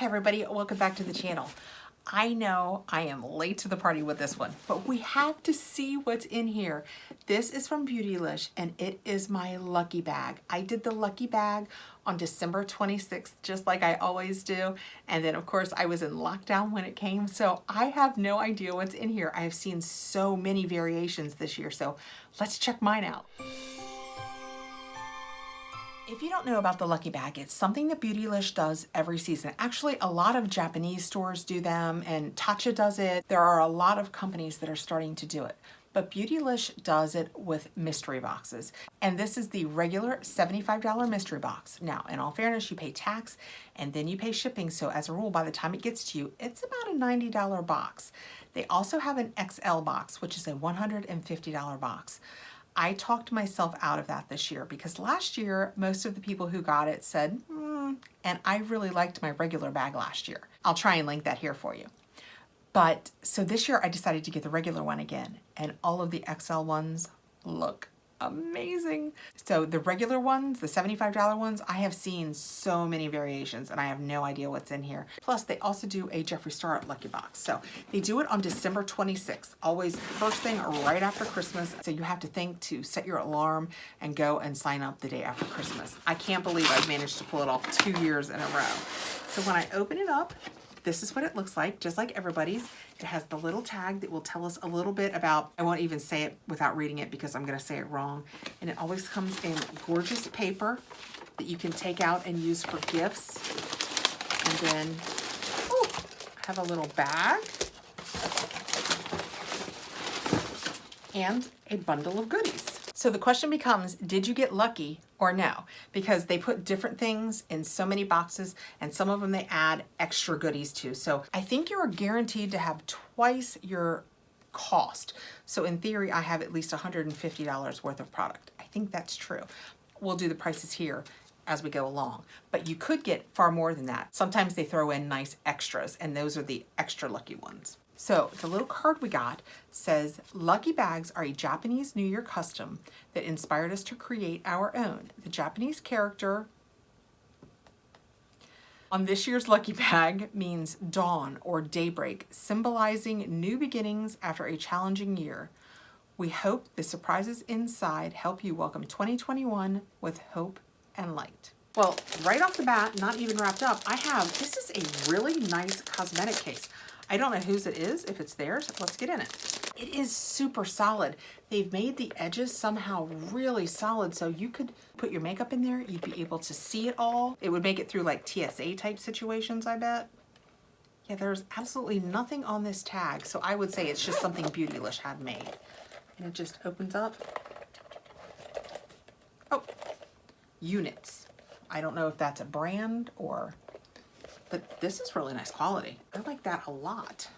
Hi everybody, welcome back to the channel. I know I am late to the party with this one, but we have to see what's in here. This is from Beautylish and it is my lucky bag. I did the lucky bag on December 26th, just like I always do. And then of course I was in lockdown when it came, so I have no idea what's in here. I have seen so many variations this year, so let's check mine out. If you don't know about the Lucky Bag, it's something that Beautylish does every season. Actually, a lot of Japanese stores do them and Tatcha does it. There are a lot of companies that are starting to do it. But Beautylish does it with mystery boxes. And this is the regular $75 mystery box. Now, in all fairness, you pay tax and then you pay shipping. So as a rule, by the time it gets to you, it's about a $90 box. They also have an XL box, which is a $150 box. I talked myself out of that this year because last year, most of the people who got it said, and I really liked my regular bag last year. I'll try and link that here for you. But so this year I decided to get the regular one again, and all of the XL ones look amazing. So the regular ones, the $75 ones, I have seen so many variations and I have no idea what's in here. Plus they also do a Jeffree Star Lucky Box. So they do it on December 26th, always first thing right after Christmas. So you have to think to set your alarm and go and sign up the day after Christmas. I can't believe I've managed to pull it off 2 years in a row. So when I open it up, this is what it looks like, just like everybody's. It has the little tag that will tell us a little bit about, I won't even say it without reading it because I'm gonna say it wrong. And it always comes in gorgeous paper that you can take out and use for gifts. And then, oh, I have a little bag and a bundle of goodies. So the question becomes, did you get lucky or no? Because they put different things in so many boxes and some of them they add extra goodies to. So I think you're guaranteed to have twice your cost. So in theory, I have at least $150 worth of product. I think that's true. We'll do the prices here as we go along, but you could get far more than that. Sometimes they throw in nice extras and those are the extra lucky ones. So the little card we got says, Lucky Bags are a Japanese New Year custom that inspired us to create our own. The Japanese character on this year's Lucky Bag means dawn or daybreak, symbolizing new beginnings after a challenging year. We hope the surprises inside help you welcome 2021 with hope and light. Well, right off the bat, not even wrapped up, this is a really nice cosmetic case. I don't know whose it is, if it's theirs. Let's get in it. It is super solid. They've made the edges somehow really solid, so you could put your makeup in there, you'd be able to see it all. It would make it through like TSA type situations, I bet. Yeah, there's absolutely nothing on this tag, so I would say it's just something Beautylish had made. And it just opens up. Oh, units. I don't know if that's a brand or... but this is really nice quality. I like that a lot.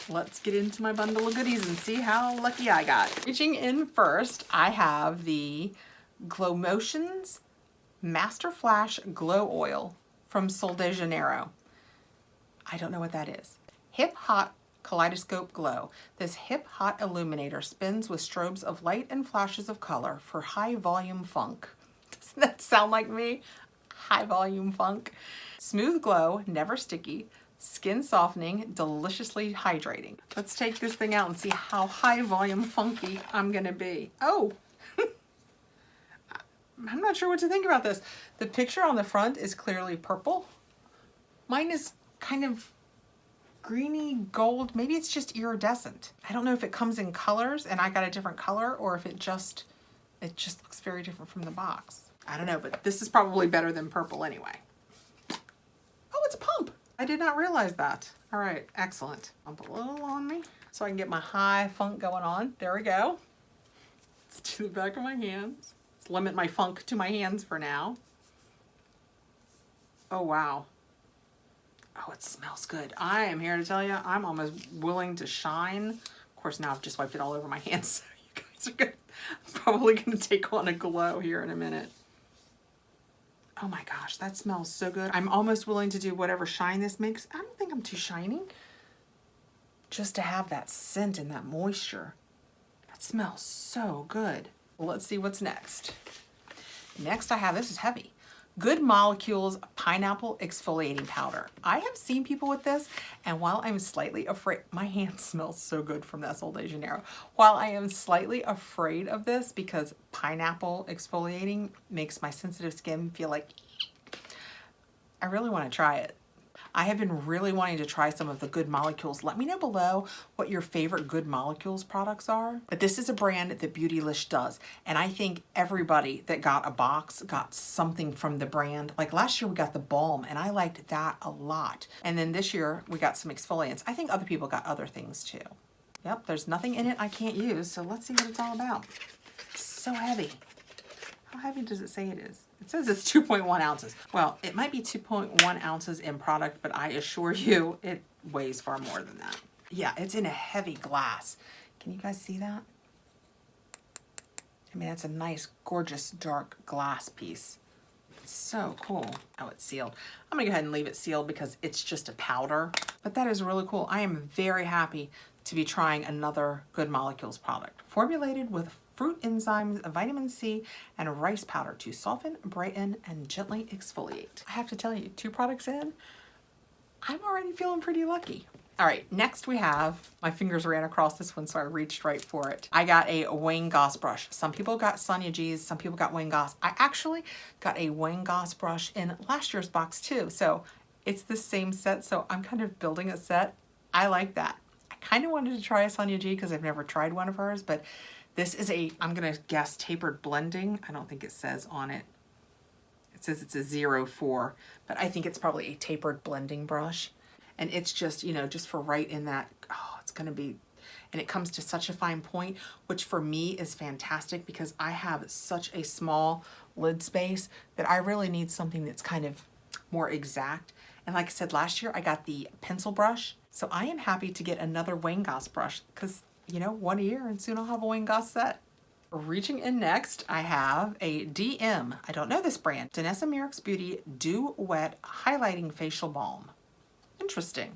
Let's get into my bundle of goodies and see how lucky I got. Reaching in first, I have the Glow Motions Master Flash Glow Oil from Sol de Janeiro. I don't know what that is. Hip Hot Kaleidoscope Glow. This hip hot illuminator spins with strobes of light and flashes of color for high volume funk. Doesn't that sound like me? High volume funk. Smooth glow, never sticky, skin softening, deliciously hydrating. Let's take this thing out and see how high volume funky I'm gonna be. Oh, I'm not sure what to think about this. The picture on the front is clearly purple. Mine is kind of greeny gold. Maybe it's just iridescent. I don't know if it comes in colors and I got a different color or if it just looks very different from the box. I don't know, but this is probably better than purple anyway. Oh, it's a pump. I did not realize that. All right, excellent. Pump a little on me so I can get my high funk going on. There we go. It's to the back of my hands. Let's limit my funk to my hands for now. Oh, wow. Oh, it smells good. I am here to tell you, I'm almost willing to shine. Of course, now I've just wiped it all over my hands. So you guys are good. I'm probably going to take on a glow here in a minute. Oh my gosh, that smells so good. I'm almost willing to do whatever shine this makes. I don't think I'm too shiny. Just to have that scent and that moisture. That smells so good. Well, let's see what's next. Next I have, this is heavy, Good Molecules Pineapple Exfoliating Powder. I have seen people with this, and while I'm slightly afraid, my hand smells so good from that Sol de Janeiro. While I am slightly afraid of this because pineapple exfoliating makes my sensitive skin feel like, I really want to try it. I have been really wanting to try some of the Good Molecules. Let me know below what your favorite Good Molecules products are. But this is a brand that Beautylish does. And I think everybody that got a box got something from the brand. Like last year we got the balm and I liked that a lot. And then this year we got some exfoliants. I think other people got other things too. Yep, there's nothing in it I can't use. So let's see what it's all about. It's so heavy. How heavy does it say it is? It says it's 2.1 ounces. Well, it might be 2.1 ounces in product, but I assure you it weighs far more than that. Yeah, it's in a heavy glass. Can you guys see that? I mean, that's a nice, gorgeous, dark glass piece. It's so cool. Oh, it's sealed. I'm gonna go ahead and leave it sealed because it's just a powder, but that is really cool. I am very happy to be trying another Good Molecules product. Formulated with fruit enzymes, vitamin C, and rice powder to soften, brighten, and gently exfoliate. I have to tell you, 2 products in, I'm already feeling pretty lucky. All right, next we have, my fingers ran across this one, so I reached right for it. I got a Wayne Goss brush. Some people got Sonia G's, some people got Wayne Goss. I actually got a Wayne Goss brush in last year's box too, so it's the same set, so I'm kind of building a set. I like that. I kind of wanted to try a Sonia G because I've never tried one of hers, but this is a, I'm gonna guess, tapered blending. I don't think it says on it. It says it's a 04, but I think it's probably a tapered blending brush. And it's just, you know, just for right in that, oh, it's gonna be, and it comes to such a fine point, which for me is fantastic because I have such a small lid space that I really need something that's kind of more exact. And like I said, last year I got the pencil brush. So I am happy to get another Wayne Goss brush because, you know, 1 year and soon I'll have a Wayne Goss set. Reaching in next, I have a DM. I don't know this brand. Danessa Myricks Beauty Dew Wet Highlighting Facial Balm. Interesting.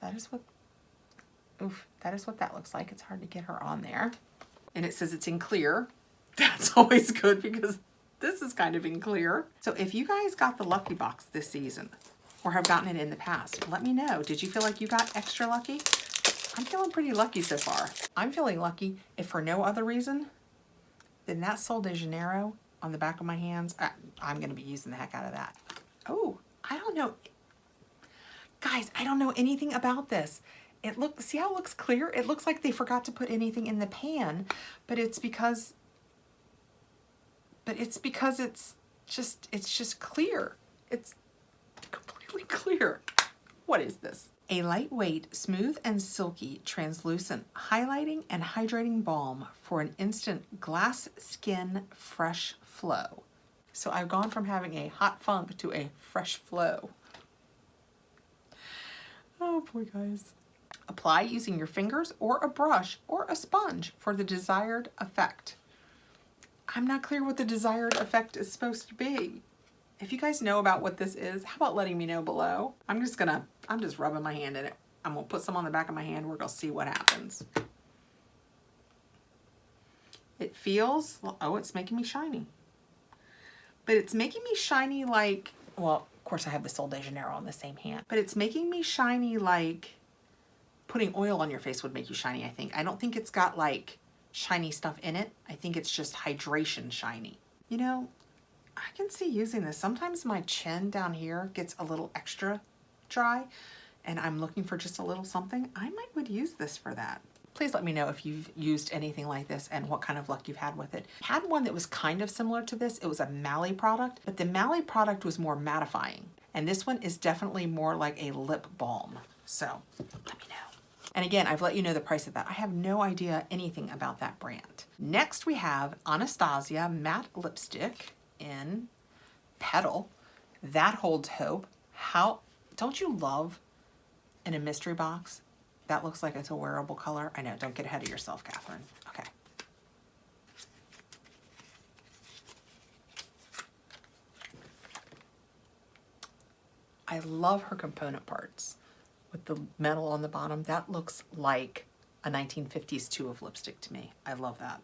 That is what, oof, that is what that looks like. It's hard to get her on there. And it says it's in clear. That's always good because this is kind of in clear. So if you guys got the Lucky Box this season or have gotten it in the past, let me know. Did you feel like you got extra lucky? I'm feeling pretty lucky so far. I'm feeling lucky, if for no other reason, than that Sol de Janeiro on the back of my hands. I'm gonna be using the heck out of that. Oh, I don't know. Guys, I don't know anything about this. It looks, see how it looks clear? It looks like they forgot to put anything in the pan, but it's because it's just clear. It's completely clear. What is this? A lightweight, smooth and silky, translucent, highlighting and hydrating balm for an instant glass skin fresh flow. So I've gone from having a hot funk to a fresh flow. Oh boy, guys. Apply using your fingers or a brush or a sponge for the desired effect. I'm not clear what the desired effect is supposed to be. If you guys know about what this is, how about letting me know below? I'm just rubbing my hand in it. I'm gonna put some on the back of my hand. We're gonna see what happens. It feels, oh, it's making me shiny. But it's making me shiny like, well, of course I have the Sol de Janeiro on the same hand, but it's making me shiny like putting oil on your face would make you shiny, I think. I don't think it's got like shiny stuff in it. I think it's just hydration shiny. You know, I can see using this. Sometimes my chin down here gets a little extra dry and I'm looking for just a little something. I would use this for that. Please let me know if you've used anything like this and what kind of luck you've had with it. I had one that was kind of similar to this. It was a Mally product, but the Mally product was more mattifying. And this one is definitely more like a lip balm. So let me know. And again, I've let you know the price of that. I have no idea anything about that brand. Next we have Anastasia Matte Lipstick in Petal. That holds hope. How, don't you love in a mystery box? That looks like it's a wearable color. I know, don't get ahead of yourself, Kathrin. Okay. I love her component parts with the metal on the bottom. That looks like a 1950s tube of lipstick to me. I love that.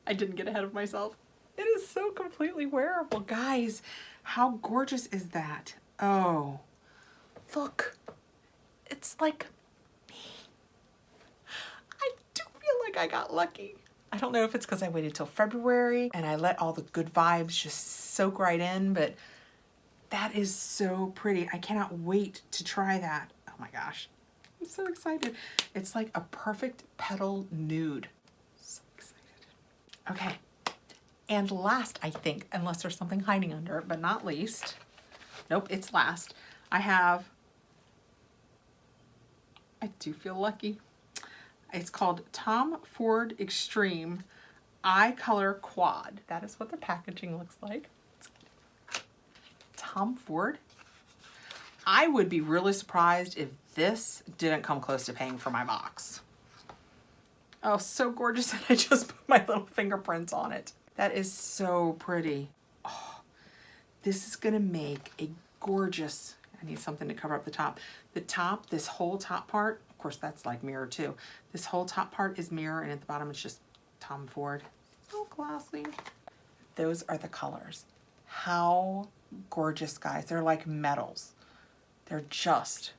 I didn't get ahead of myself. It is so completely wearable. Guys, how gorgeous is that? Oh, look. It's like me. I do feel like I got lucky. I don't know if it's because I waited till February and I let all the good vibes just soak right in, but that is so pretty. I cannot wait to try that. Oh my gosh. I'm so excited. It's like a perfect petal nude. So excited. Okay. And last, I think, unless there's something hiding under it, but not least, nope, it's last. I do feel lucky. It's called Tom Ford Extreme Eye Color Quad. That is what the packaging looks like. Tom Ford. I would be really surprised if this didn't come close to paying for my box. Oh, so gorgeous that I just put my little fingerprints on it. That is so pretty. Oh, this is gonna make a gorgeous, I need something to cover up the top. The top, this whole top part, of course that's like mirror too. This whole top part is mirror and at the bottom it's just Tom Ford. So classy. Those are the colors. How gorgeous, guys. They're like metals. They're just,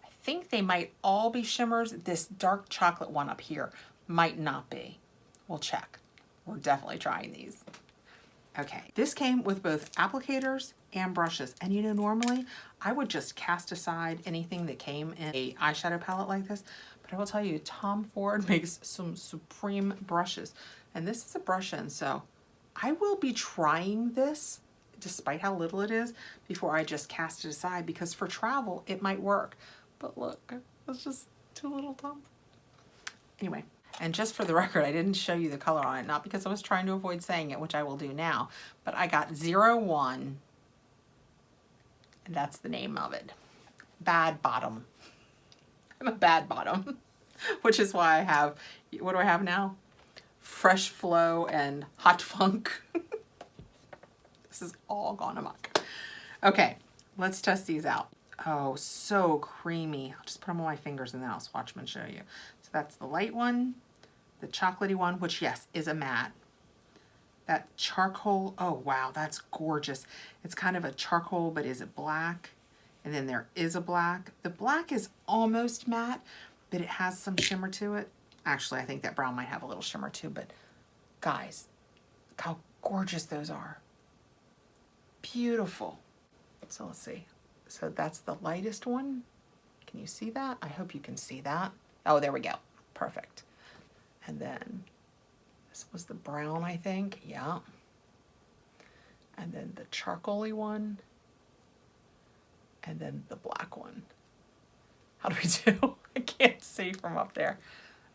I think they might all be shimmers. This dark chocolate one up here might not be. We'll check. We're definitely trying these. Okay, this came with both applicators and brushes. And you know, normally I would just cast aside anything that came in a eyeshadow palette like this. But I will tell you, Tom Ford makes some supreme brushes. And this is a brush end, so I will be trying this, despite how little it is, before I just cast it aside, because for travel, it might work. But look, it's just too little Tom. Anyway, and just for the record, I didn't show you the color on it, not because I was trying to avoid saying it, which I will do now, but I got 01, and that's the name of it. Bad Bottom. I'm a bad bottom, which is why I have, what do I have now? Fresh Flow and Hot Funk. This is all gone amok. Okay, let's test these out. Oh, so creamy. I'll just put them on my fingers and then I'll swatch them and show you. So that's the light one, the chocolatey one, which yes, is a matte. That charcoal, oh wow, that's gorgeous. It's kind of a charcoal, but is it black? And then there is a black. The black is almost matte, but it has some shimmer to it. Actually, I think that brown might have a little shimmer too, but guys, look how gorgeous those are. Beautiful. So let's see. So that's the lightest one. Can you see that? I hope you can see that. Oh, there we go. Perfect. And then this was the brown, I think. Yeah. And then the charcoaly one. And then the black one. How do we do? I can't see from up there.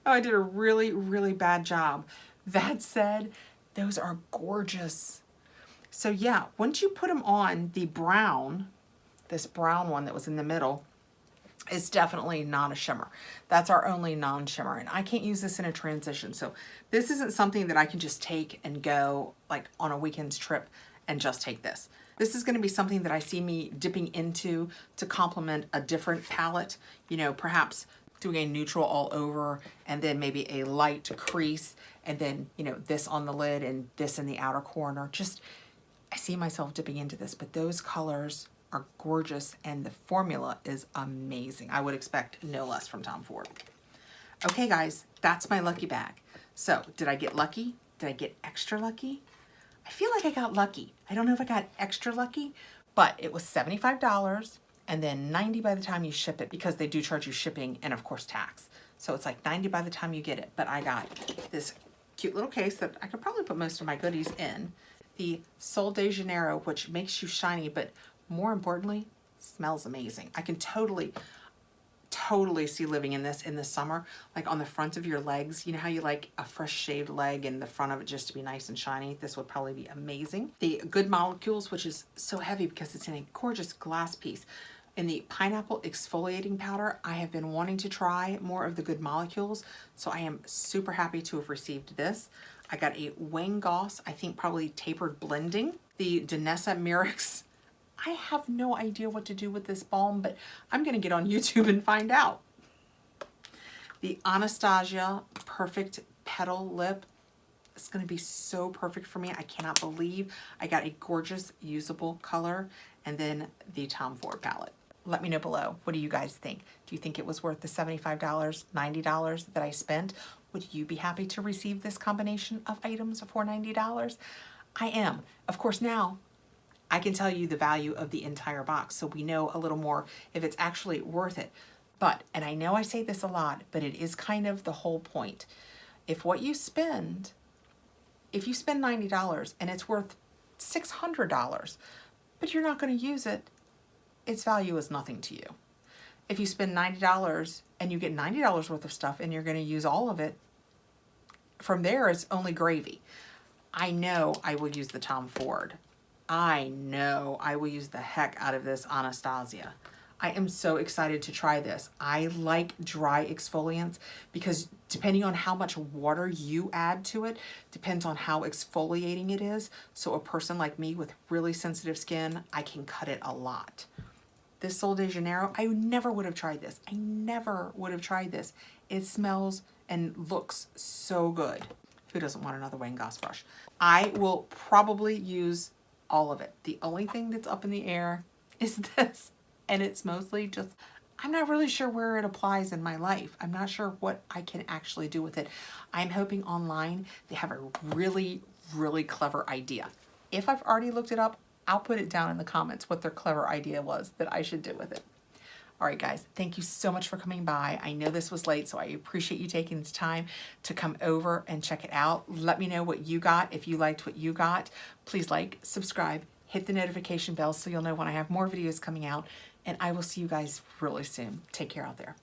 Oh, I did a really, really bad job. That said, those are gorgeous. So yeah, once you put them on, the brown, this brown one that was in the middle, is definitely not a shimmer. That's our only non-shimmer, and I can't use this in a transition. So this isn't something that I can just take and go like on a weekend's trip and just take this. This is gonna be something that I see me dipping into to complement a different palette, you know, perhaps doing a neutral all over and then maybe a light crease and then, you know, this on the lid and this in the outer corner. Just, I see myself dipping into this, but those colors are gorgeous and the formula is amazing. I would expect no less from Tom Ford. Okay guys, that's my lucky bag. So did I get lucky? Did I get extra lucky? I feel like I got lucky. I don't know if I got extra lucky, but it was $75 and then $90 by the time you ship it, because they do charge you shipping and of course tax. So it's like $90 by the time you get it. But I got this cute little case that I could probably put most of my goodies in. The Sol de Janeiro, which makes you shiny, but more importantly, smells amazing. I can totally see living in this in the summer, like on the front of your legs. You know how you like a fresh shaved leg and the front of it just to be nice and shiny? This would probably be amazing. The Good Molecules, which is so heavy because it's in a gorgeous glass piece. In the pineapple exfoliating powder, I have been wanting to try more of the Good Molecules, so I am super happy to have received this. I got a Wang Goss, I think probably tapered blending. The Danessa Myricks. I have no idea what to do with this balm, but I'm gonna get on YouTube and find out. The Anastasia Perfect Petal Lip. It's gonna be so perfect for me. I cannot believe I got a gorgeous usable color and then the Tom Ford palette. Let me know below. What do you guys think? Do you think it was worth the $75, $90 that I spent? Would you be happy to receive this combination of items for $90? I am. Of course, now I can tell you the value of the entire box, so we know a little more if it's actually worth it. But, and I know I say this a lot, but it is kind of the whole point. If you spend $90 and it's worth $600, but you're not going to use it, its value is nothing to you. If you spend $90 and you get $90 worth of stuff and you're going to use all of it, from there it's only gravy. I know I will use the Tom Ford. I know I will use the heck out of this Anastasia. I am so excited to try this. I like dry exfoliants because depending on how much water you add to it, depends on how exfoliating it is. So a person like me with really sensitive skin, I can cut it a lot. This Sol de Janeiro, I never would have tried this. I never would have tried this. It smells and looks so good. Who doesn't want another Wayne Goss brush? I will probably use all of it. The only thing that's up in the air is this. And it's mostly just, I'm not really sure where it applies in my life. I'm not sure what I can actually do with it. I'm hoping online they have a really, really clever idea. If I've already looked it up, I'll put it down in the comments what their clever idea was that I should do with it. All right, guys, thank you so much for coming by. I know this was late, so I appreciate you taking the time to come over and check it out. Let me know what you got. If you liked what you got, please like, subscribe, hit the notification bell so you'll know when I have more videos coming out, and I will see you guys really soon. Take care out there.